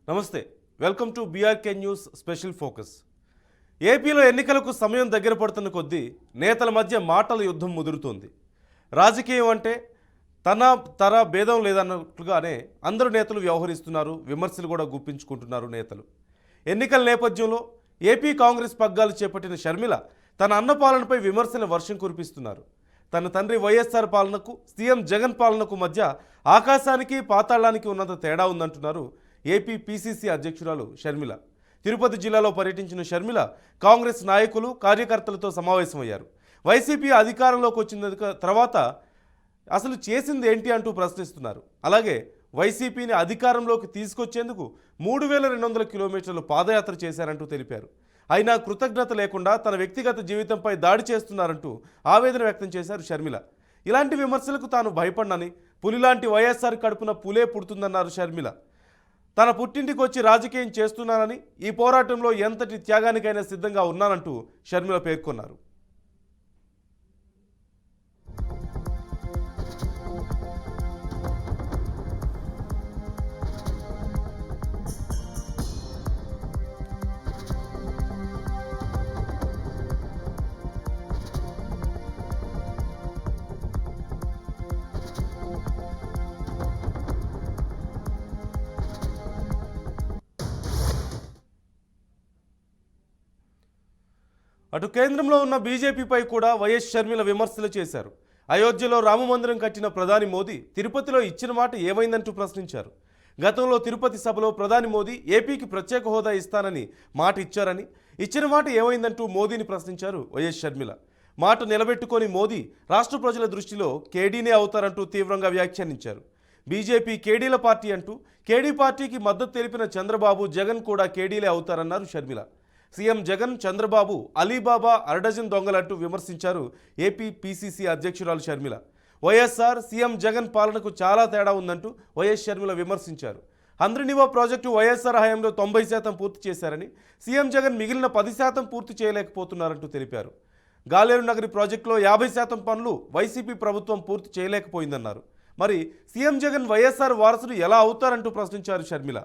నమస్తే, welcome to BRK news special focus. ఏపీలో ఎన్నికలకు సమయం దగ్గర పడుతున్న కొద్దీ నేతల మధ్య మాటల యుద్ధం ముదురుతోంది. రాజకీయం అంటే తర భేదం లేదన్నట్లుగానే అందరూ నేతలు వ్యవహరిస్తున్నారు, విమర్శలు కూడా గుప్పించుకుంటున్నారు నేతలు. ఎన్నికల నేపథ్యంలో ఏపీ కాంగ్రెస్ పగ్గాలు చేపట్టిన షర్మిల తన అన్న పాలనపై విమర్శల వర్షం కురిపిస్తున్నారు. తన తండ్రి వైఎస్ఆర్ పాలనకు సీఎం జగన్ పాలనకు మధ్య ఆకాశానికి పాతాళానికి ఉన్నంత తేడా ఉందంటున్నారు ఏపీ పీసీసీ అధ్యక్షురాలు షర్మిల. తిరుపతి జిల్లాలో పర్యటించిన షర్మిల కాంగ్రెస్ నాయకులు కార్యకర్తలతో సమావేశమయ్యారు. వైసీపీ అధికారంలోకి వచ్చిన తర్వాత అసలు చేసింది ఏంటి అంటూ ప్రశ్నిస్తున్నారు. అలాగే వైసీపీని అధికారంలోకి తీసుకొచ్చేందుకు 3200 కిలోమీటర్లు పాదయాత్ర చేశారంటూ తెలిపారు. అయినా కృతజ్ఞత లేకుండా తన వ్యక్తిగత జీవితంపై దాడి చేస్తున్నారంటూ ఆవేదన వ్యక్తం చేశారు షర్మిల. ఇలాంటి విమర్శలకు తాను భయపడినని, పులిలాంటి వైఎస్ఆర్ కడుపున పులే పుడుతుందన్నారు షర్మిల. తన పుట్టింటికి వచ్చి రాజకీయం చేస్తున్నానని, ఈ పోరాటంలో ఎంతటి త్యాగానికైనా సిద్ధంగా ఉన్నానంటూ షర్మిల పేర్కొన్నారు. అటు కేంద్రంలో ఉన్న బీజేపీపై కూడా వైఎస్ షర్మిల విమర్శలు చేశారు. అయోధ్యలో రామమందిరం కట్టిన ప్రధాని మోదీ తిరుపతిలో ఇచ్చిన మాట ఏమైందంటూ ప్రశ్నించారు. గతంలో తిరుపతి సభలో ప్రధాని మోదీ ఏపీకి ప్రత్యేక హోదా ఇస్తానని మాట ఇచ్చారని, ఇచ్చిన మాట ఏమైందంటూ మోదీని ప్రశ్నించారు వైఎస్ షర్మిల. మాట నిలబెట్టుకొని మోదీ రాష్ట్ర ప్రజల దృష్టిలో కేడీనే అవుతారంటూ తీవ్రంగా వ్యాఖ్యానించారు. బీజేపీ కేడీల పార్టీ అంటూ కేడీ పార్టీకి మద్దతు తెలిపిన చంద్రబాబు, జగన్ కూడా కేడీలే అవుతారన్నారు షర్మిల. సీఎం జగన్, చంద్రబాబు అలీబాబా అరడజన్ దొంగలంటూ విమర్శించారు ఏపీ పీసీసీ అధ్యక్షురాలు షర్మిల. వైఎస్ఆర్, సీఎం జగన్ పాలనకు చాలా తేడా ఉందంటూ వైఎస్ షర్మిల విమర్శించారు. హంద్రినివా ప్రాజెక్టు వైఎస్ఆర్ హయాంలో 90% పూర్తి చేశారని, సీఎం జగన్ మిగిలిన 10% పూర్తి చేయలేకపోతున్నారంటూ తెలిపారు. గాలేరు నగరి ప్రాజెక్టులో 50% పనులు వైసీపీ ప్రభుత్వం పూర్తి చేయలేకపోయిందన్నారు. మరి సీఎం జగన్ వైఎస్ఆర్ వారసుడు ఎలా అవుతారంటూ ప్రశ్నించారు షర్మిల.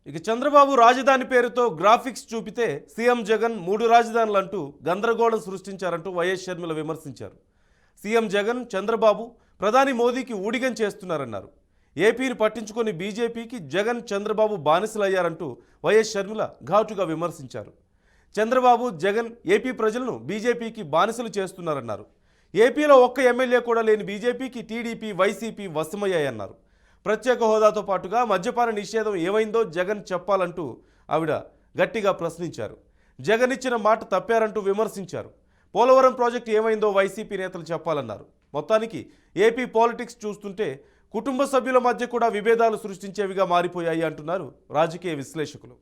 ఇక చంద్రబాబు రాజధాని పేరుతో గ్రాఫిక్స్ చూపితే సీఎం జగన్ 3 రాజధానులు అంటూ గందరగోళం సృష్టించారంటూ వైఎస్ షర్మిల విమర్శించారు. సీఎం జగన్, చంద్రబాబు ప్రధాని మోదీకి ఊడిగం చేస్తున్నారన్నారు. ఏపీని పట్టించుకొని బీజేపీకి జగన్, చంద్రబాబు బానిసలయ్యారంటూ వైఎస్ షర్మిల ఘాటుగా విమర్శించారు. చంద్రబాబు, జగన్ ఏపీ ప్రజలను బీజేపీకి బానిసలు చేస్తున్నారన్నారు. ఏపీలో ఒక్క ఎమ్మెల్యే కూడా లేని బీజేపీకి టీడీపీ, వైసీపీ వశమయ్యాయన్నారు. ప్రత్యేక హోదాతో పాటుగా మద్యపాన నిషేధం ఏమైందో జగన్ చెప్పాలంటూ ఆవిడ గట్టిగా ప్రశ్నించారు. జగన్ ఇచ్చిన మాట తప్పారంటూ విమర్శించారు. పోలవరం ప్రాజెక్టు ఏమైందో వైసీపీ నేతలు చెప్పాలన్నారు. మొత్తానికి ఏపీ పాలిటిక్స్ చూస్తుంటే కుటుంబ సభ్యుల మధ్య కూడా విభేదాలు సృష్టించేవిగా మారిపోయాయి అంటున్నారు రాజకీయ విశ్లేషకులు.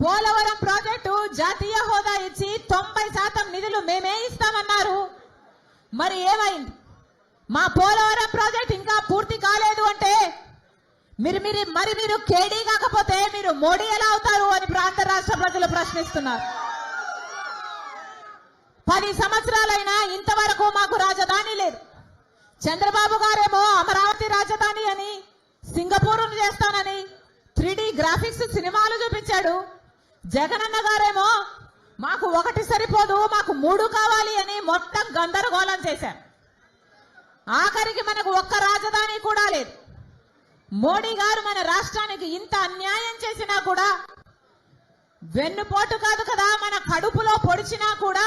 పోలవరం ప్రాజెక్టు జాతీయ హోదా ఇచ్చి 90% నిధులు మేమే ఇస్తామన్నారు. మరి ఏమైంది? మా పోలవరం ప్రాజెక్ట్ ఇంకా పూర్తి కాలేదు అంటే మీరు కేడీ కాకపోతే మీరు మోడీ ఎలా అవుతారు అని ప్రాంత రాష్ట్ర ప్రజలు ప్రశ్నిస్తున్నారు. 10 సంవత్సరాలైనా ఇంతవరకు మాకు రాజధాని లేదు. చంద్రబాబు గారేమో అమరావతి రాజధాని అని, సింగపూర్ను చేస్తానని 3D గ్రాఫిక్స్ సినిమాలు చూపించాడు. జగనన్న గారేమో మాకు 1 సరిపోదు, మాకు 3 కావాలి అని మొత్తం గందరగోళం చేశారు. ఆఖరికి మనకు ఒక్క రాజధాని కూడా లేదు. మోడీ గారు మన రాష్ట్రానికి ఇంత అన్యాయం చేసినా కూడా, వెన్నుపోటు కాదు కదా మన కడుపులో పొడిచినా కూడా,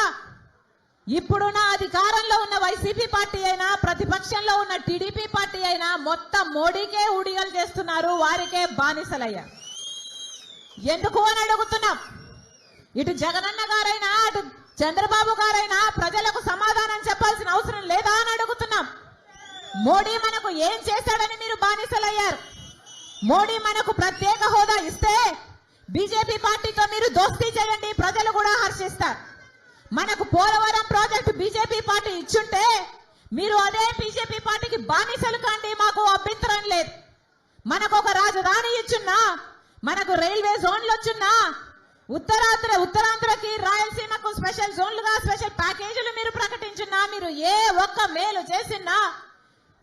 ఇప్పుడున్న అధికారంలో ఉన్న వైసీపీ పార్టీ అయినా, ప్రతిపక్షంలో ఉన్న టీడీపీ పార్టీ అయినా మొత్తం మోడీకే ఊడిగలు చేస్తున్నారు, వారికే బానిసలయ్యారు. ఎందుకు అని అడుగుతున్నాం. ఇటు జగనన్న గారైనా అటు చంద్రబాబు గారైనా ప్రజలకు సమాధానం చెప్పాల్సిన అవసరం లేదా అని అడుగుతున్నాం. మోడీ మనకు ఏం చేశాడని మీరు బానిసలయ్యారు? మోడీ మనకు ప్రత్యేక హోదా ఇస్తే బీజేపీ పార్టీతో మీరు దోస్తీ చేయండి, ప్రజలు కూడా హర్షిస్తారు. మనకు పోలవరం ప్రాజెక్టు బీజేపీ పార్టీ ఇచ్చుంటే మీరు అదే బీజేపీ పార్టీకి బానిసలు కాండి, మాకు అభ్యంతరం లేదు. మనకు ఒక రాజధాని ఇచ్చున్నా, మనకు రైల్వే జోన్లు వచ్చున్నా, ఉత్తరాంధ్రకి రాయలసీమకు స్పెషల్ జోన్లుగా స్పెషల్ ప్యాకేజీలు మీరు ప్రకటించున్నా, మీరు ఏ ఒక్క మేలు చేసినా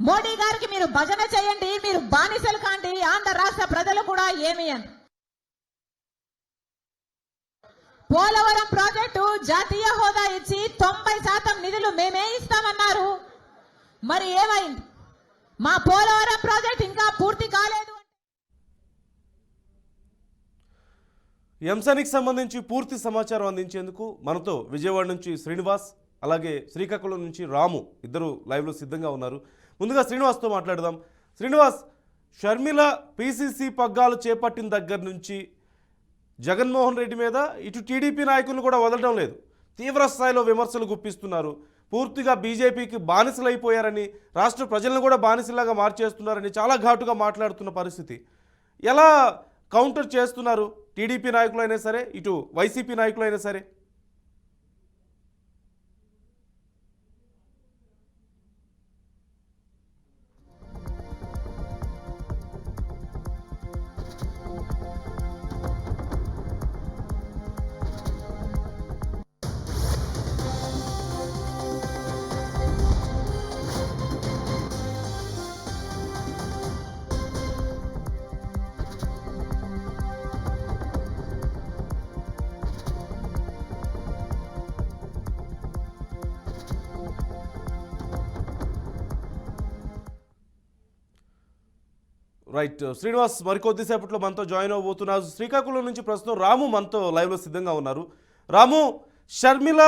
మోడీ గారికి మీరు భజన చేయండి, మీరు బానిసలు కాండి, ఆంధ్ర రాష్ట్ర ప్రజలు కూడా ఏమి అని. పోలవరం ప్రాజెక్టు జాతీయ హోదా ఇచ్చి 90% నిధులు మేమే ఇస్తామన్నారు. మరి ఏమైంది? మా పోలవరం ప్రాజెక్ట్ ఇంకా పూర్తి కాలేదు. ఈ అంశానికి సంబంధించి పూర్తి సమాచారం అందించేందుకు మనతో విజయవాడ నుంచి శ్రీనివాస్, అలాగే శ్రీకాకుళం నుంచి రాము ఇద్దరు లైవ్లో సిద్ధంగా ఉన్నారు. ముందుగా శ్రీనివాస్తో మాట్లాడదాం. శ్రీనివాస్, షర్మిల పీసీసీ పగ్గాలు చేపట్టిన దగ్గర నుంచి జగన్మోహన్ రెడ్డి మీద ఇటు టీడీపీ నాయకులను కూడా వదలడం లేదు, తీవ్ర స్థాయిలో విమర్శలు గుప్పిస్తున్నారు. పూర్తిగా బీజేపీకి బానిసలైపోయారని, రాష్ట్ర ప్రజలను కూడా బానిసలాగా మార్చేస్తున్నారని చాలా ఘాటుగా మాట్లాడుతున్న పరిస్థితి. ఎలా కౌంటర్ చేస్తున్నారు టీడీపీ నాయకులైనా సరే, ఇటు వైసీపీ నాయకులైనా సరే? రైట్ శ్రీనివాస్, మరికొద్దిసేపట్లో మనతో జాయిన్ అవబోతున్నారు. శ్రీకాకుళం నుంచి ప్రస్తుతం రాము మనతో లైవ్లో సిద్ధంగా ఉన్నారు. రాము, షర్మిల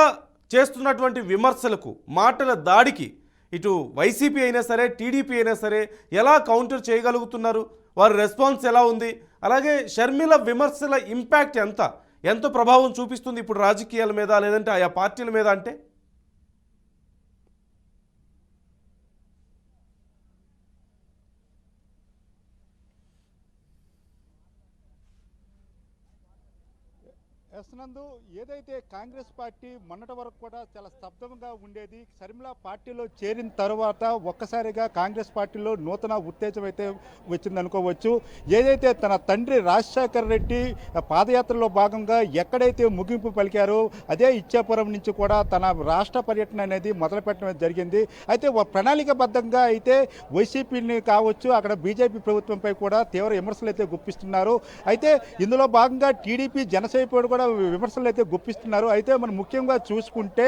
చేస్తున్నటువంటి విమర్శలకు, మాటల దాడికి ఇటు వైసీపీ అయినా సరే, టీడీపీ అయినా సరే ఎలా కౌంటర్ చేయగలుగుతున్నారు? వారి రెస్పాన్స్ ఎలా ఉంది? అలాగే షర్మిల విమర్శల ఇంపాక్ట్ ఎంత ప్రభావం చూపిస్తుంది ఇప్పుడు రాజకీయాల మీద, లేదంటే ఆయా పార్టీల మీద? అంటే నందు ఏదైతే కాంగ్రెస్ పార్టీ మొన్నటి వరకు కూడా చాలా స్తబ్దంగా ఉండేది, షర్మిల పార్టీలో చేరిన తర్వాత ఒక్కసారిగా కాంగ్రెస్ పార్టీలో నూతన ఉత్తేజం అయితే వచ్చిందనుకోవచ్చు. ఏదైతే తన తండ్రి రాజశేఖర్ రెడ్డి పాదయాత్రలో భాగంగా ఎక్కడైతే ముగింపు పలికారో అదే ఇచ్చాపురం నుంచి కూడా తన రాష్ట్ర పర్యటన అనేది మొదలుపెట్టడం జరిగింది. అయితే ప్రణాళికబద్ధంగా అయితే వైసీపీని కావచ్చు, అక్కడ బీజేపీ ప్రభుత్వంపై కూడా తీవ్ర విమర్శలు అయితే గుప్పిస్తున్నారు. అయితే ఇందులో భాగంగా టీడీపీ జనసేన కూడా విమర్శలు అయితే గుప్పిస్తున్నారు. అయితే మనం ముఖ్యంగా చూసుకుంటే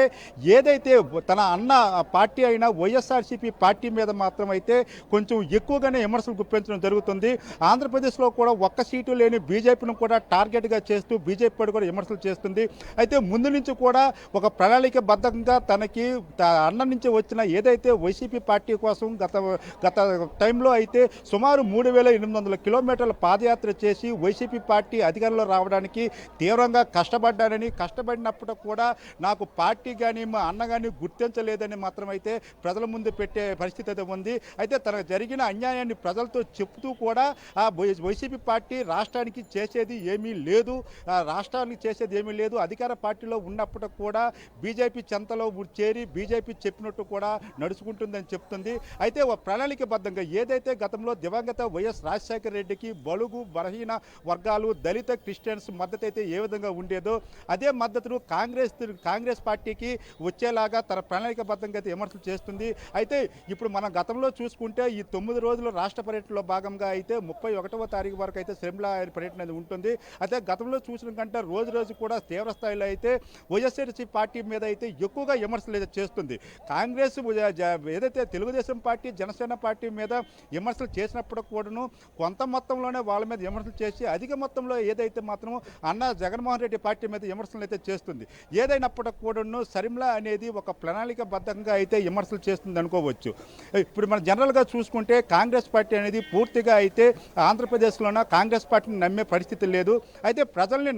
ఏదైతే తన అన్న పార్టీ అయిన వైఎస్ఆర్సీపీ పార్టీ మీద మాత్రం అయితే కొంచెం ఎక్కువగానే విమర్శలు గుప్పించడం జరుగుతుంది. ఆంధ్రప్రదేశ్లో కూడా ఒక్క సీటు లేని బీజేపీని కూడా టార్గెట్గా చేస్తూ బీజేపీ కూడా విమర్శలు చేస్తుంది. అయితే ముందు నుంచి కూడా ఒక ప్రణాళికబద్ధంగా తనకి అన్న నుంచి వచ్చిన ఏదైతే వైసీపీ పార్టీ కోసం గత టైంలో అయితే సుమారు 3800 కిలోమీటర్ల పాదయాత్ర చేసి వైసీపీ పార్టీ అధికారంలో రావడానికి తీవ్రంగా కష్టపడినప్పుడు కూడా నాకు పార్టీ కానీ మా అన్న కానీ గుర్తించలేదని మాత్రం అయితే ప్రజల ముందు పెట్టే పరిస్థితి అయితే ఉంది. అయితే తనకు జరిగిన అన్యాయాన్ని ప్రజలతో చెప్తూ కూడా ఆ వైసీపీ పార్టీ రాష్ట్రానికి చేసేది ఏమీ లేదు, అధికార పార్టీలో ఉన్నప్పుడు కూడా బీజేపీ చెంతలో చేరి బీజేపీ చెప్పినట్టు కూడా నడుచుకుంటుందని చెప్తుంది. అయితే ప్రణాళికబద్ధంగా ఏదైతే గతంలో దివంగత వైఎస్ రాజశేఖర రెడ్డికి బలుగు బలహీన వర్గాలు, దళిత, క్రిస్టియన్స్ మద్దతు అయితే ఏ విధంగా ఉండేదో అదే మద్దతును కాంగ్రెస్ పార్టీకి వచ్చేలాగా తన ప్రణాళికబద్ధంగా అయితే విమర్శలు చేస్తుంది. అయితే ఇప్పుడు మనం గతంలో చూసుకుంటే ఈ 9 రోజుల రాష్ట్ర పర్యటనలో భాగంగా అయితే 31వ తారీఖు వరకు అయితే షర్మిల పర్యటన అనేది ఉంటుంది. అయితే గతంలో చూసిన కంటే రోజు కూడా తీవ్ర స్థాయిలో అయితే వైఎస్ఆర్సీ పార్టీ మీద అయితే ఎక్కువగా విమర్శలు అయితే చేస్తుంది. కాంగ్రెస్ ఏదైతే తెలుగుదేశం పార్టీ, జనసేన పార్టీ మీద విమర్శలు చేసినప్పుడు కూడాను కొంత మొత్తంలోనే వాళ్ళ మీద విమర్శలు చేసి అధిక మొత్తంలో ఏదైతే మాత్రం అన్న జగన్మోహన్ జగన్మోహన్ రెడ్డి పార్టీ మీద విమర్శలు అయితే చేస్తుంది. ఏదైనప్పటికీ కూడాను షర్మిల అనేది ఒక ప్రణాళికబద్ధంగా అయితే విమర్శలు చేస్తుంది అనుకోవచ్చు. ఇప్పుడు మనం జనరల్గా చూసుకుంటే కాంగ్రెస్ పార్టీ అనేది పూర్తిగా అయితే ఆంధ్రప్రదేశ్లోన కాంగ్రెస్ పార్టీని నమ్మే పరిస్థితి లేదు. అయితే ప్రజల్ని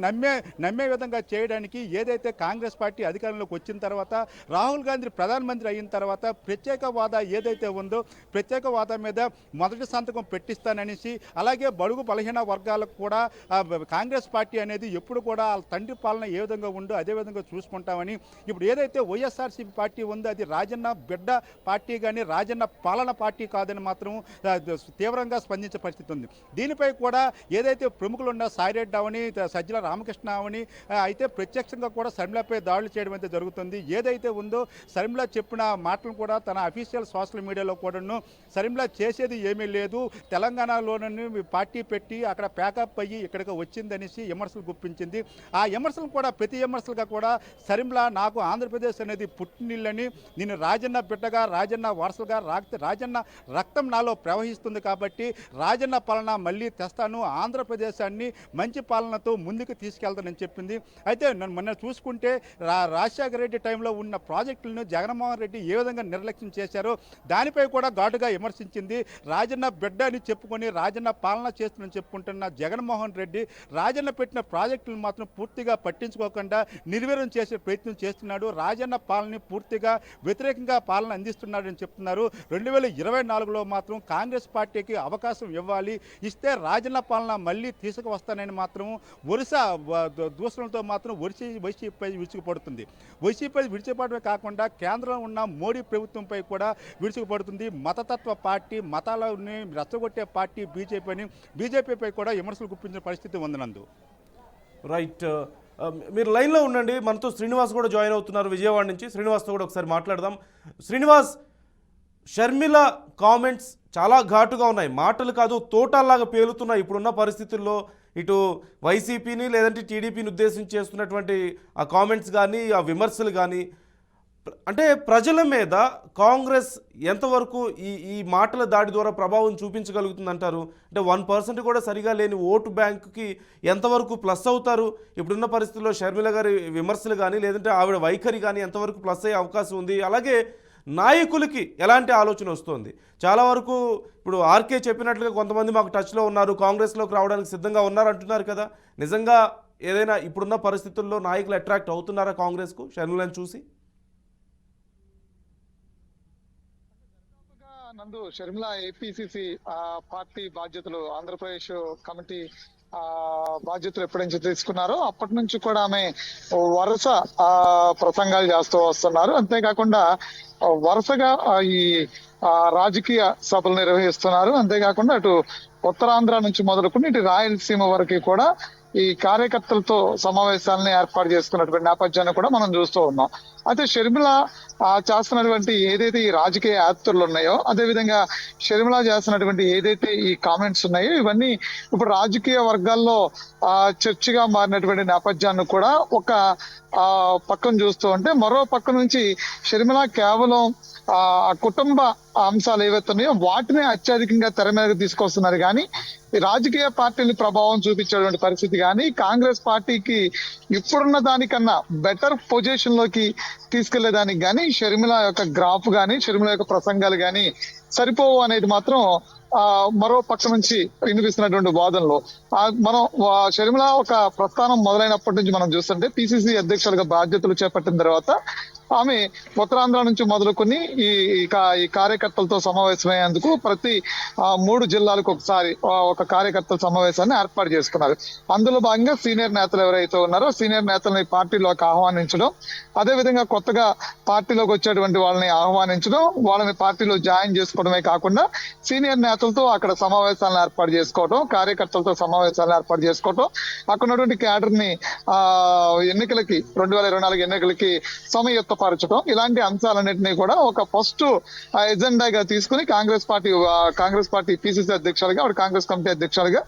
నమ్మే విధంగా చేయడానికి ఏదైతే కాంగ్రెస్ పార్టీ అధికారంలోకి వచ్చిన తర్వాత రాహుల్ గాంధీ ప్రధానమంత్రి అయిన తర్వాత ప్రత్యేక హోదా ఏదైతే ఉందో ప్రత్యేక హోదా మీద మొదటి సంతకం పెట్టిస్తాననేసి, అలాగే బడుగు బలహీన వర్గాలకు కూడా కాంగ్రెస్ పార్టీ అనేది ఎప్పుడు కూడా వాళ్ళ తండ్రి పాలన ఏ విధంగా ఉందో అదే విధంగా చూసుకుంటామని, ఇప్పుడు ఏదైతే వైఎస్ఆర్సీపీ పార్టీ ఉందో అది రాజన్న బిడ్డ పార్టీ కానీ రాజన్న పాలన పార్టీ కాదని మాత్రం తీవ్రంగా స్పందించే పరిస్థితి ఉంది. దీనిపై కూడా ఏదైతే ప్రముఖులు ఉన్న సాయిరెడ్డి అవని సజ్జల రామకృష్ణ అవని అయితే ప్రత్యక్షంగా కూడా షర్మిలపై దాడులు చేయడం అయితే జరుగుతుంది. ఏదైతే ఉందో షర్మిల చెప్పిన మాటలను కూడా తన అఫీషియల్ సోషల్ మీడియాలో కూడాను షర్మిల చేసేది ఏమీ లేదు, తెలంగాణలోనూ పార్టీ పెట్టి అక్కడ ప్యాకప్ అయ్యి ఇక్కడికి వచ్చిందనేసి విమర్శలు గుప్పించింది. ఆ విమర్శలు కూడా ప్రతి విమర్శలుగా కూడా షర్మిల నాకు ఆంధ్రప్రదేశ్ అనేది పుట్టినిల్లని, నేను రాజన్న బిడ్డగా రాజన్న వారసులుగా రాజన్న రక్తం నాలో ప్రవహిస్తుంది కాబట్టి రాజన్న పాలన మళ్ళీ తెస్తాను, ఆంధ్రప్రదేశాన్ని మంచి పాలనతో ముందుకు తీసుకెళ్తానని చెప్పింది. అయితే మొన్న చూసుకుంటే రాజశేఖర రెడ్డి టైంలో ఉన్న ప్రాజెక్టులను జగన్మోహన్ రెడ్డి ఏ విధంగా నిర్లక్ష్యం చేశారో దానిపై కూడా ఘాటుగా విమర్శించింది. రాజన్న బిడ్డ అని చెప్పుకొని రాజన్న పాలన చేస్తుందని చెప్పుకుంటున్న జగన్మోహన్ రెడ్డి రాజన్న పెట్టిన ప్రాజెక్టులను మాత్రం పూర్తిగా పట్టించుకోకుండా నిర్వీర్యం చేసే ప్రయత్నం చేస్తున్నాడు. రాజన్న పాలనని పూర్తిగా వ్యతిరేకంగా పాలన అందిస్తున్నాడని చెప్తున్నారు. 2024లో మాత్రం కాంగ్రెస్ పార్టీకి అవకాశం ఇవ్వాలి, ఇస్తే రాజన్న పాలన మళ్ళీ తీసుకువస్తానని మాత్రం వరుస దూషణలతో మాత్రం వైసీపీపై విరుచుకుపడుతుంది. వైసీపీ విడిచిపడమే కాకుండా కేంద్రంలో ఉన్న మోడీ ప్రభుత్వంపై కూడా విరుచుకుపడుతుంది. మతతత్వ పార్టీ, మతాలని రెచ్చగొట్టే పార్టీ బీజేపీపై కూడా విమర్శలు గుప్పించిన పరిస్థితి ఉంది. నందు రైట్, మీరు లైన్లో ఉండండి. మనతో శ్రీనివాస్ కూడా జాయిన్ అవుతున్నారు విజయవాడ నుంచి. శ్రీనివాస్తో కూడా ఒకసారి మాట్లాడదాం. శ్రీనివాస్, షర్మిల కామెంట్స్ చాలా ఘాటుగా ఉన్నాయి, మాటలు కాదు తోటల్లాగా పేలుతున్నాయి ఇప్పుడున్న పరిస్థితుల్లో. ఇటు వైసీపీని లేదంటే టీడీపీని ఉద్దేశించి చేస్తున్నటువంటి ఆ కామెంట్స్ కానీ ఆ విమర్శలు కానీ, అంటే ప్రజల మీద కాంగ్రెస్ ఎంతవరకు ఈ మాటల దాడి ద్వారా ప్రభావం చూపించగలుగుతుంది అంటారు? అంటే 1% కూడా సరిగా లేని ఓటు బ్యాంకుకి ఎంతవరకు ప్లస్ అవుతారు? ఇప్పుడున్న పరిస్థితుల్లో షర్మిల గారి విమర్శలు కానీ లేదంటే ఆవిడ వైఖరి కానీ ఎంతవరకు ప్లస్ అయ్యే అవకాశం ఉంది? అలాగే నాయకులకి ఎలాంటి ఆలోచన వస్తుంది? చాలా వరకు ఇప్పుడు ఆర్కే చెప్పినట్లుగా కొంతమంది మాకు టచ్లో ఉన్నారు, కాంగ్రెస్లోకి రావడానికి సిద్ధంగా ఉన్నారు అంటున్నారు కదా. నిజంగా ఏదైనా ఇప్పుడున్న పరిస్థితుల్లో నాయకులు అట్రాక్ట్ అవుతున్నారా కాంగ్రెస్కు షర్మిలను చూసి? నందు, షర్మిల ఏపీసీసీ పార్టీ బాధ్యతలు, ఆంధ్రప్రదేశ్ కమిటీ బాధ్యతలు ఎప్పటి నుంచి తీసుకున్నారో అప్పటి నుంచి కూడా ఆమె వరుస ప్రసంగాలు చేస్తూ వస్తున్నారు. అంతేకాకుండా వరుసగా ఈ రాజకీయ సభలు నిర్వహిస్తున్నారు. అంతేకాకుండా అటు ఉత్తరాంధ్ర నుంచి మొదలుకుని ఇటు రాయలసీమ వరకు కూడా ఈ కార్యకర్తలతో సమావేశాలను ఏర్పాటు చేసుకున్నటువంటి నేపథ్యాన్ని కూడా మనం చూస్తూ ఉన్నాం. అయితే షర్మిల చేస్తున్నటువంటి ఏదైతే ఈ రాజకీయ యాత్రలు ఉన్నాయో, అదే విధంగా షర్మిల చేస్తున్నటువంటి ఏదైతే ఈ కామెంట్స్ ఉన్నాయో, ఇవన్నీ ఇప్పుడు రాజకీయ వర్గాల్లో చర్చగా మారినటువంటి నేపథ్యాన్ని కూడా ఒక పక్కన చూస్తూ ఉంటే, మరో పక్క నుంచి షర్మిల కేవలం కుటుంబ అంశాలు ఏవైతే ఉన్నాయో వాటిని అత్యధికంగా తెర మీదకి తీసుకొస్తున్నారు. కానీ రాజకీయ పార్టీని ప్రభావం చూపించేటువంటి పరిస్థితి కానీ కాంగ్రెస్ పార్టీకి ఇప్పుడున్న దానికన్నా బెటర్ పొజిషన్ లోకి తీసుకెళ్లేదానికి కానీ షర్మిల యొక్క గ్రాఫ్ కానీ షర్మిల యొక్క ప్రసంగాలు కానీ సరిపోవు అనేది మాత్రం మరో పక్క నుంచి వినిపిస్తున్నటువంటి వాదనలో మనం షర్మిల ఒక ప్రస్థానం మొదలైనప్పటి నుంచి మనం చూస్తుంటే పిసిసి అధ్యక్షులుగా బాధ్యతలు చేపట్టిన తర్వాత ఆమె ఉత్తరాంధ్ర నుంచి మొదలుకొని ఈ కార్యకర్తలతో సమావేశమయ్యేందుకు ప్రతి 3 జిల్లాలకు ఒకసారి ఒక కార్యకర్తల సమావేశాన్ని ఏర్పాటు చేసుకున్నారు. అందులో భాగంగా సీనియర్ నేతలు ఎవరైతే ఉన్నారో సీనియర్ నేతల్ని పార్టీలోకి ఆహ్వానించడం, అదే విధంగా కొత్తగా పార్టీలోకి వచ్చేటువంటి వాళ్ళని ఆహ్వానించడం, వాళ్ళని పార్టీలో జాయిన్ చేసుకోవడమే కాకుండా సీనియర్ నేతలతో అక్కడ సమావేశాలను ఏర్పాటు చేసుకోవడం, కార్యకర్తలతో సమావేశాలను ఏర్పాటు చేసుకోవడం, అక్కడ ఉన్నటువంటి క్యాడర్ ని ఎన్నికలకి 2024 ఎన్నికలకి సమయుక్తపరచడం, ఇలాంటి అంశాలన్నింటినీ కూడా ఒక ఫస్ట్ ఎజెండాగా తీసుకుని కాంగ్రెస్ పార్టీ పిసిసి అధ్యక్షులుగా కాంగ్రెస్ కమిటీ అధ్యక్షులుగా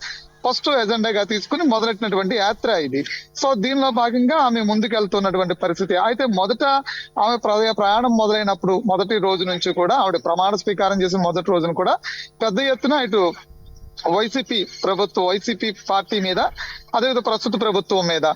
ఫస్ట్ ఎజెండాగా తీసుకుని మొదలెట్టినటువంటి యాత్ర ఇది. సో దీనిలో భాగంగా ఆమె ముందుకెళ్తున్నటువంటి పరిస్థితి. అయితే మొదట ఆమె ప్రయాణం మొదలైనప్పుడు మొదటి రోజు నుంచి కూడా ఆవిడ ప్రమాణ స్వీకారం చేసిన మొదటి రోజున కూడా పెద్ద ఎత్తున ఇటు వైసీపీ పార్టీ మీద అదేవిధంగా ప్రస్తుత ప్రభుత్వం మీద,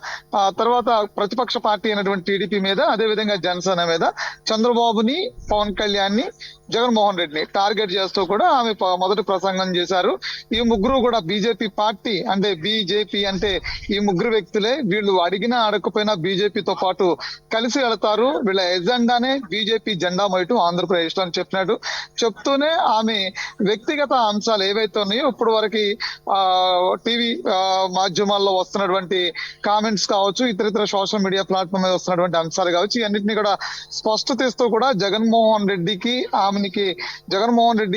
ఆ తర్వాత ప్రతిపక్ష పార్టీ అయినటువంటి టీడీపీ మీద, అదేవిధంగా జనసేన మీద, చంద్రబాబుని, పవన్ కళ్యాణ్ ని, జగన్మోహన్ రెడ్డిని టార్గెట్ చేస్తూ కూడా ఆమె మొదటి ప్రసంగం చేశారు. ఈ ముగ్గురు కూడా బీజేపీ పార్టీ అంటే బీజేపీ అంటే ఈ ముగ్గురు వ్యక్తులే, వీళ్ళు అడిగినా అడగకపోయినా బీజేపీతో పాటు కలిసి వెళతారు, వీళ్ళ ఎజెండానే బీజేపీ జెండా మోయటం ఆంధ్రప్రదేశ్ లో అని చెప్పినట్టు చెప్తూనే ఆమె వ్యక్తిగత అంశాలు ఏవైతే ఉన్నాయో ఇప్పుడు వరకు టీవీ మాధ్యమాల్లో వస్తున్నటువంటి కామెంట్స్ కావచ్చు, ఇతర సోషల్ మీడియా ప్లాట్ఫామ్ మీద వస్తున్నటువంటి అంశాలు కావచ్చు, ఇవన్నింటినీ కూడా స్పష్టత ఇస్తూ కూడా జగన్మోహన్ రెడ్డి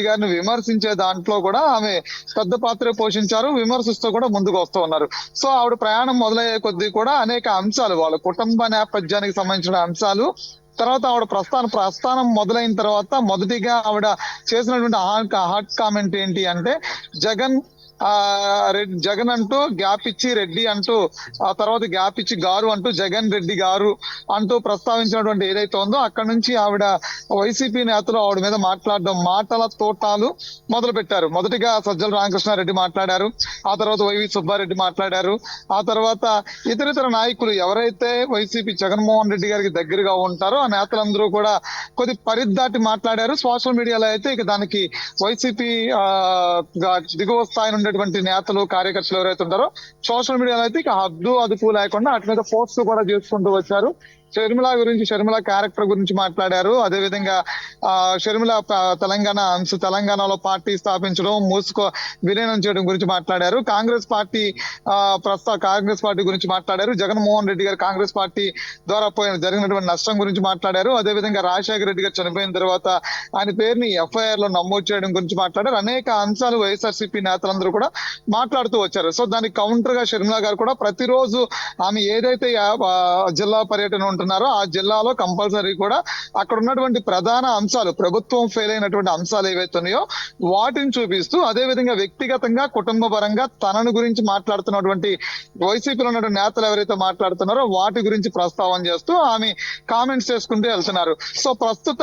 గారిని విమర్శించే దాంట్లో కూడా ఆమె పెద్ద పాత్ర పోషించారు, విమర్శిస్తూ కూడా ముందుకు వస్తూ ఉన్నారు. సో ఆవిడ ప్రయాణం మొదలయ్యే కొద్దీ కూడా అనేక అంశాలు, వాళ్ళ కుటుంబ నేపథ్యానికి సంబంధించిన అంశాలు, తర్వాత ఆవిడ ప్రస్థానం మొదలైన తర్వాత మొదటిగా ఆవిడ చేసినటువంటి హాట్ కామెంట్ ఏంటి అంటే జగన్ అంటూ గ్యాప్ ఇచ్చి రెడ్డి అంటూ, ఆ తర్వాత గ్యాప్ ఇచ్చి గారు అంటూ జగన్ రెడ్డి గారు అంటూ ప్రస్తావించినటువంటి ఏదైతే ఉందో అక్కడ నుంచి ఆవిడ వైసీపీ నేతలు ఆవిడ మీద మాట్లాడడం, మాటల తోటాలు మొదలు పెట్టారు. మొదటిగా సజ్జల రామకృష్ణారెడ్డి మాట్లాడారు, ఆ తర్వాత వైవి సుబ్బారెడ్డి మాట్లాడారు, ఆ తర్వాత ఇతర నాయకులు ఎవరైతే వైసీపీ జగన్మోహన్ రెడ్డి గారికి దగ్గరగా ఉంటారో ఆ నేతలందరూ కూడా కొద్ది పరిధిదాటి మాట్లాడారు. సోషల్ మీడియాలో అయితే ఇక దానికి వైసీపీ దిగువ స్థాయి నుండి నేతలు, కార్యకర్తలు ఎవరైతే ఉంటారో సోషల్ మీడియాలో అయితే ఇక హద్దు అదుపు లేకుండా అటు మీద పోస్టులు కూడా చేసుకుంటూ వచ్చారు. షర్మిల క్యారెక్టర్ గురించి మాట్లాడారు. అదేవిధంగా షర్మిల తెలంగాణలో పార్టీ స్థాపించడం, విలీనం చేయడం గురించి మాట్లాడారు. కాంగ్రెస్ పార్టీ గురించి మాట్లాడారు. జగన్మోహన్ రెడ్డి గారు కాంగ్రెస్ పార్టీ ద్వారా జరిగినటువంటి నష్టం గురించి మాట్లాడారు. అదేవిధంగా రాజశేఖర రెడ్డి గారు చనిపోయిన తర్వాత ఆయన పేరుని ఎఫ్ఐఆర్ లో నమోదు చేయడం గురించి మాట్లాడారు. అనేక అంశాలు వైఎస్ఆర్సీపీ నేతలందరూ కూడా మాట్లాడుతూ వచ్చారు. సో దానికి కౌంటర్ గా షర్మిల గారు కూడా ప్రతిరోజు ఆమె ఏదైతే జిల్లా పర్యటన ఉంటున్నారో ఆ జిల్లాలో కంపల్సరీ కూడా అక్కడ ఉన్నటువంటి ప్రధాన అంశాలు, ప్రభుత్వం ఫెయిల్ అయినటువంటి అంశాలు ఏవైతే ఉన్నాయో వాటిని చూపిస్తూ, అదే విధంగా వ్యక్తిగతంగా కుటుంబ పరంగా తనను గురించి మాట్లాడుతున్నటువంటి వైసీపీలో ఉన్నటువంటి నేతలు ఎవరైతే మాట్లాడుతున్నారో వాటి గురించి ప్రస్తావన చేస్తూ ఆమె కామెంట్స్ చేసుకుంటూ వెళ్తున్నారు. సో ప్రస్తుత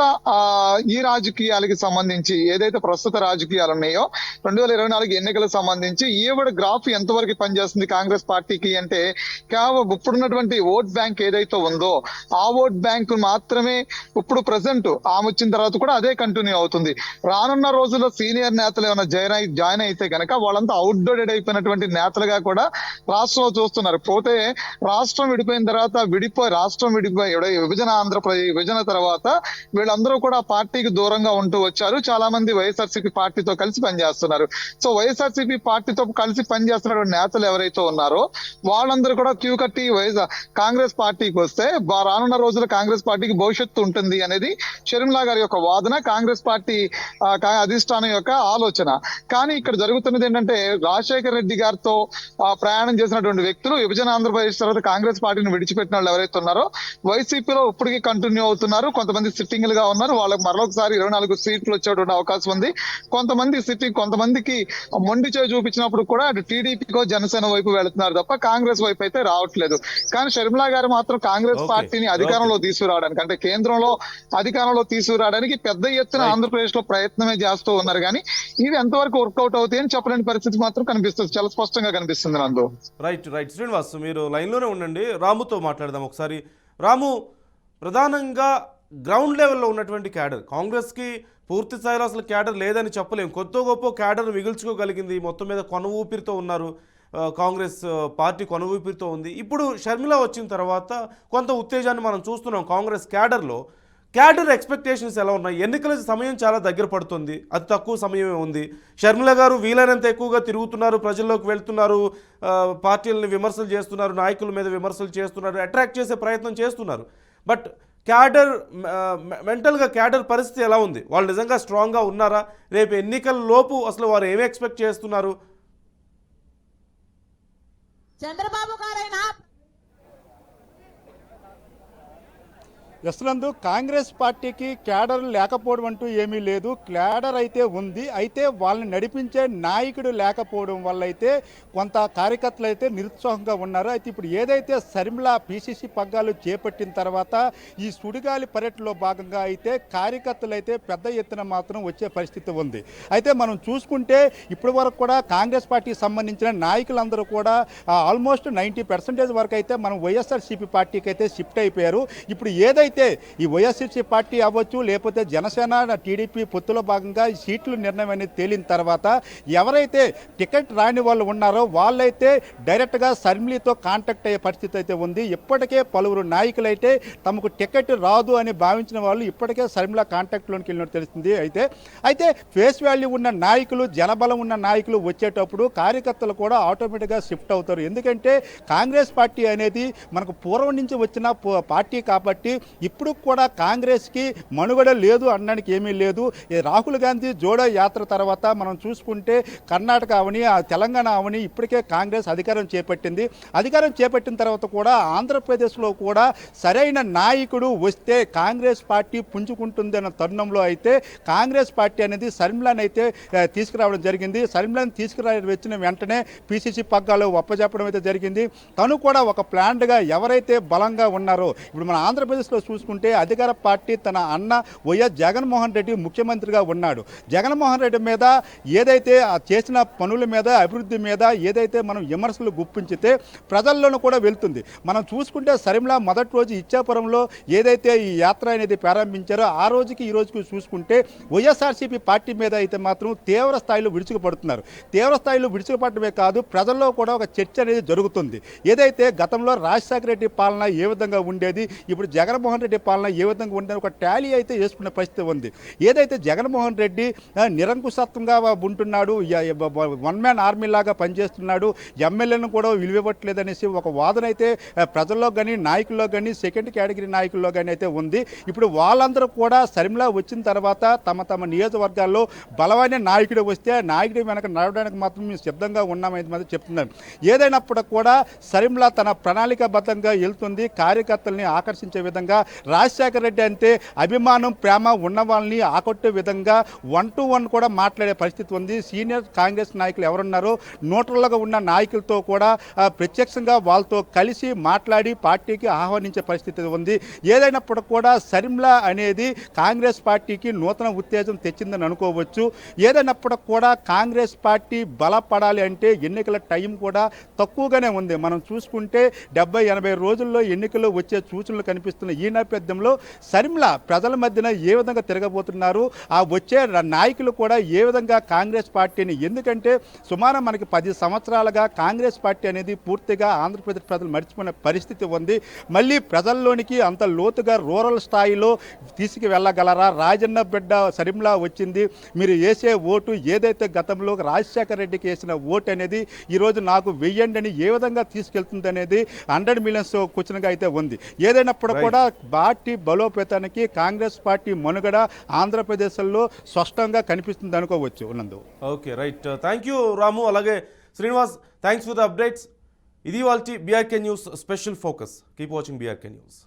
ఈ రాజకీయాలకి సంబంధించి ఏదైతే ప్రస్తుత రాజకీయాలు ఉన్నాయో 2024 ఎన్నికలకు సంబంధించి ఈవిడ గ్రాఫ్ ఎంతవరకు పనిచేస్తుంది కాంగ్రెస్ పార్టీకి అంటే, ఇప్పుడున్నటువంటి ఓట్ బ్యాంక్ ఏదైతే ఉందో ఆ ఓట్ బ్యాంక్ మాత్రమే ఇప్పుడు ప్రెసెంట్ ఆమె వచ్చిన తర్వాత కూడా అదే కంటిన్యూ అవుతుంది. రానున్న రోజుల్లో సీనియర్ నేతలు ఏమైనా జాయిన్ అయితే కనుక వాళ్ళంతా అవుట్డేటెడ్ అయిపోయినటువంటి నేతలుగా కూడా రాష్ట్రంలో చూస్తున్నారు. పోతే రాష్ట్రం విడిపోయిన తర్వాత ఆంధ్రప్రదేశ్ విభజన తర్వాత వీళ్ళందరూ కూడా పార్టీకి దూరంగా ఉంటూ వచ్చారు. చాలా మంది వైఎస్ఆర్సీపీ పార్టీతో కలిసి పనిచేస్తున్నారు. సో వైఎస్ఆర్సీపీ పార్టీతో కలిసి పనిచేస్తున్నటువంటి నేతలు ఎవరైతే ఉన్నారో వాళ్ళందరూ కూడా క్యూ కట్టి కాంగ్రెస్ పార్టీకి వస్తే రానున్న రోజుల్లో కాంగ్రెస్ పార్టీకి భవిష్యత్తు ఉంటుంది అనేది షర్మిల గారి యొక్క వాదన, కాంగ్రెస్ పార్టీ అధిష్టానం యొక్క ఆలోచన. కానీ ఇక్కడ జరుగుతున్నది ఏంటంటే, రాజశేఖర రెడ్డి గారితో ప్రయాణం చేసినటువంటి వ్యక్తులు విభజన ఆంధ్రప్రదేశ్ తర్వాత కాంగ్రెస్ పార్టీని విడిచిపెట్టిన వాళ్ళు ఎవరైతే ఉన్నారో వైసీపీలో ఇప్పటికీ కంటిన్యూ అవుతున్నారు. కొంతమంది సిట్టింగ్ గా ఉన్నారు, వాళ్ళకి మరొకసారి 24 సీట్లు వచ్చేటువంటి అవకాశం ఉంది. కొంతమందికి మొండి చేయి చూపించినప్పుడు కూడా అటు టీడీపీకో జనసేన వైపు వెళుతున్నారు తప్ప కాంగ్రెస్ వైపు అయితే రావట్లేదు. కానీ షర్మిల గారు మాత్రం కాంగ్రెస్ పార్టీని అధికారంలో తీసుకురావడానికి, అంటే కేంద్రంలో అధికారంలో తీసుకురావడానికి పెద్ద ఎత్తున ఆంధ్రప్రదేశ్ లో ప్రయత్నమే చేస్తూ ఉన్నారు. కానీ ఇవి ఎంతవరకు వర్కౌట్ అవుతాయి అని చెప్పలేని పరిస్థితి మాత్రం కనిపిస్తుంది, చాలా స్పష్టంగా కనిపిస్తుంది నందు. రైట్ శ్రీనివాస్, మీరు లైన్లోనే ఉండండి, రాముతో మాట్లాడదాం ఒకసారి. రాము, ప్రధానంగా గ్రౌండ్ లెవెల్లో ఉన్నటువంటి క్యాడర్, కాంగ్రెస్కి పూర్తి స్థాయిలో అసలు క్యాడర్ లేదని చెప్పలేం, కొత్త గొప్ప క్యాడర్ మిగిల్చుకోగలిగింది, మొత్తం మీద కొన ఊపిరితో ఉన్నారు, కాంగ్రెస్ పార్టీ కొన ఊపిరితో ఉంది. ఇప్పుడు షర్మిల వచ్చిన తర్వాత కొంత ఉత్తేజాన్ని మనం చూస్తున్నాం కాంగ్రెస్ క్యాడర్లో. క్యాడర్ ఎక్స్పెక్టేషన్స్ ఎలా ఉన్నాయి? ఎన్నికల సమయం చాలా దగ్గర పడుతుంది, అతి తక్కువ సమయమే ఉంది. షర్మిల గారు వీలైనంత ఎక్కువగా తిరుగుతున్నారు, ప్రజల్లోకి వెళ్తున్నారు, పార్టీలని విమర్శలు చేస్తున్నారు, నాయకుల మీద విమర్శలు చేస్తున్నారు, అట్రాక్ట్ చేసే ప్రయత్నం చేస్తున్నారు. బట్ క్యాడర్ మెంటల్గా క్యాడర్ పరిస్థితి ఎలా ఉంది? వాళ్ళు నిజంగా స్ట్రాంగ్గా ఉన్నారా? రేపు ఎన్నికల లోపు అసలు వారు ఏమి ఎక్స్పెక్ట్ చేస్తున్నారు? చంద్రబాబు గారైనా యశ్వంత్, కాంగ్రెస్ పార్టీకి క్యాడర్ లేకపోవడం అంటూ ఏమీ లేదు. క్యాడర్ అయితే ఉంది. అయితే వాళ్ళని నడిపించే నాయకుడు లేకపోవడం వల్ల అయితే కొంత కార్యకర్తలు అయితే నిరుత్సాహంగా ఉన్నారు. అయితే ఇప్పుడు ఏదైతే శర్మిల పిసిసి పగ్గాలు చేపట్టిన తర్వాత ఈ సుడిగాలి పర్యటనలో భాగంగా అయితే కార్యకర్తలు అయితే పెద్ద ఎత్తున మాత్రం వచ్చే పరిస్థితి ఉంది. అయితే మనం చూసుకుంటే ఇప్పటి వరకు కూడా కాంగ్రెస్ పార్టీకి సంబంధించిన నాయకులందరూ కూడా ఆల్మోస్ట్ 90% వరకు అయితే మనం వైఎస్ఆర్సీపీ పార్టీకి అయితే షిఫ్ట్ అయిపోయారు. ఇప్పుడు ఏదైతే ఈ వైఎస్ఆర్సీ పార్టీ అవ్వచ్చు, లేకపోతే జనసేన టీడీపీ పొత్తులో భాగంగా ఈ సీట్లు నిర్ణయం అనేది తేలిన తర్వాత ఎవరైతే టికెట్ రాని వాళ్ళు ఉన్నారో వాళ్ళైతే డైరెక్ట్గా శర్మిలతో కాంటాక్ట్ అయ్యే పరిస్థితి అయితే ఉంది. ఇప్పటికే పలువురు నాయకులు అయితే తమకు టికెట్ రాదు అని భావించిన వాళ్ళు ఇప్పటికే శర్మిల కాంటాక్ట్లోకి వెళ్ళినట్టు తెలుస్తుంది. అయితే ఫేస్ వాల్యూ ఉన్న నాయకులు, జనబలం ఉన్న నాయకులు వచ్చేటప్పుడు కార్యకర్తలు కూడా ఆటోమేటిక్గా షిఫ్ట్ అవుతారు. ఎందుకంటే కాంగ్రెస్ పార్టీ అనేది మనకు పూర్వం నుంచి వచ్చిన పార్టీ కాబట్టి ఇప్పుడు కూడా కాంగ్రెస్కి మనుగడ లేదు అనడానికి ఏమీ లేదు. ఈ రాహుల్ గాంధీ జోడో యాత్ర తర్వాత మనం చూసుకుంటే కర్ణాటక అవని, తెలంగాణ అవని ఇప్పటికే కాంగ్రెస్ అధికారం చేపట్టింది. అధికారం చేపట్టిన తర్వాత కూడా ఆంధ్రప్రదేశ్లో కూడా సరైన నాయకుడు వస్తే కాంగ్రెస్ పార్టీ పుంజుకుంటుంది అన్న తరుణంలో అయితే కాంగ్రెస్ పార్టీ అనేది శర్మిలను అయితే తీసుకురావడం జరిగింది. శర్మిలను వచ్చిన వెంటనే పిసిసి పగ్గాలు ఒప్పజెప్పడం అయితే జరిగింది. తను కూడా ఒక ప్లాన్డ్గా ఎవరైతే బలంగా ఉన్నారో ఇప్పుడు మన ఆంధ్రప్రదేశ్లో చూసుకుంటే అధికార పార్టీ తన అన్న వైఎస్ జగన్మోహన్ రెడ్డి ముఖ్యమంత్రిగా ఉన్నాడు. జగన్మోహన్ రెడ్డి మీద ఏదైతే చేసిన పనుల మీద, అభివృద్ధి మీద ఏదైతే మనం విమర్శలు గుప్పించితే ప్రజల్లోనూ కూడా వెళ్తుంది. మనం చూసుకుంటే శర్మిల మొదటి రోజు ఇచ్చాపురంలో ఏదైతే ఈ యాత్ర అనేది ప్రారంభించారో ఆ రోజుకి ఈ రోజుకి చూసుకుంటే వైఎస్ఆర్సీపీ పార్టీ మీద అయితే మాత్రం తీవ్ర స్థాయిలో విరుచుకుపడుతున్నారు. తీవ్ర స్థాయిలో విరుచుకుపడమే కాదు, ప్రజల్లో కూడా ఒక చర్చ అనేది జరుగుతుంది. ఏదైతే గతంలో రాజశేఖర రెడ్డి పాలన ఏ విధంగా ఉండేది, ఇప్పుడు జగన్మోహన్ రెడ్డి పాలన ఏ విధంగా ఉండేది ఒక టాలీ అయితే వేసుకునే పరిస్థితి ఉంది. ఏదైతే జగన్మోహన్ రెడ్డి నిరంకుశత్వంగా ఉంటున్నాడు, వన్ మ్యాన్ ఆర్మీ లాగా పనిచేస్తున్నాడు, ఎమ్మెల్యేలను కూడా విలువివ్వట్లేదనేసి ఒక వాదన అయితే ప్రజల్లో కానీ, నాయకుల్లో కానీ, సెకండ్ కేటగిరీ నాయకుల్లో కానీ అయితే ఉంది. ఇప్పుడు వాళ్ళందరూ కూడా శర్మిల వచ్చిన తర్వాత తమ తమ నియోజకవర్గాల్లో బలమైన నాయకుడు వస్తే నాయకుడి వెనక నడవడానికి మాత్రం మేము సిద్ధంగా ఉన్నామని మాత్రం చెప్తున్నారు. ఏదైనప్పటికీ కూడా శర్మిల తన ప్రణాళికాబద్ధంగా వెళ్తుంది. కార్యకర్తల్ని ఆకర్షించే విధంగా, రాజశేఖర రెడ్డి అంటే అభిమానం, ప్రేమ ఉన్న వాళ్ళని ఆకట్టే విధంగా 1-to-1 కూడా మాట్లాడే పరిస్థితి ఉంది. సీనియర్ కాంగ్రెస్ నాయకులు ఎవరున్నారో న్యూట్రల్గా ఉన్న నాయకులతో కూడా ప్రత్యక్షంగా వాళ్ళతో కలిసి మాట్లాడి పార్టీకి ఆహ్వానించే పరిస్థితి ఉంది. ఏదైనప్పటికీ కూడా శర్మిల అనేది కాంగ్రెస్ పార్టీకి నూతన ఉత్తేజం తెచ్చిందని అనుకోవచ్చు. ఏదైనప్పటికీ కూడా కాంగ్రెస్ పార్టీ బలపడాలి అంటే ఎన్నికల టైం కూడా తక్కువగానే ఉంది. మనం చూసుకుంటే 70-80 రోజుల్లో ఎన్నికలు వచ్చే సూచనలు కనిపిస్తున్న ఈ నేపథ్యంలో శర్మిల ప్రజల మధ్యన ఏ విధంగా తిరగబోతున్నారు, ఆ వచ్చే నాయకులు కూడా ఏ విధంగా కాంగ్రెస్ పార్టీని, ఎందుకంటే సుమారు మనకి 10 సంవత్సరాలుగా కాంగ్రెస్ పార్టీ అనేది పూర్తిగా ఆంధ్రప్రదేశ్ ప్రజలు మర్చిపోయిన పరిస్థితి ఉంది. మళ్ళీ ప్రజల్లోనికి అంత లోతుగా రూరల్ స్థాయిలో తీసుకువెళ్ళగలరా? రాజన్న బిడ్డ శర్మిల వచ్చింది, మీరు వేసే ఓటు ఏదైతే గతంలో రాజశేఖర రెడ్డికి వేసిన ఓటు అనేది ఈరోజు నాకు వెయ్యండి అని ఏ విధంగా తీసుకెళ్తుంది అనేది 100 మిలియన్స్ క్వశ్చన్గా అయితే ఉంది. ఏదైనప్పుడు కూడా పార్టీ బలోపేతానికి కాంగ్రెస్ పార్టీ మనుగడ ఆంధ్రప్రదేశ్లో స్పష్టంగా కనిపిస్తుంది అనుకోవచ్చు. ఉన్నందు ఓకే, రైట్. థ్యాంక్ యూ రాము, అలాగే Srinivas, thanks for the updates. ఇది వాళ్ళ BRK news special focus. Keep watching BRK news.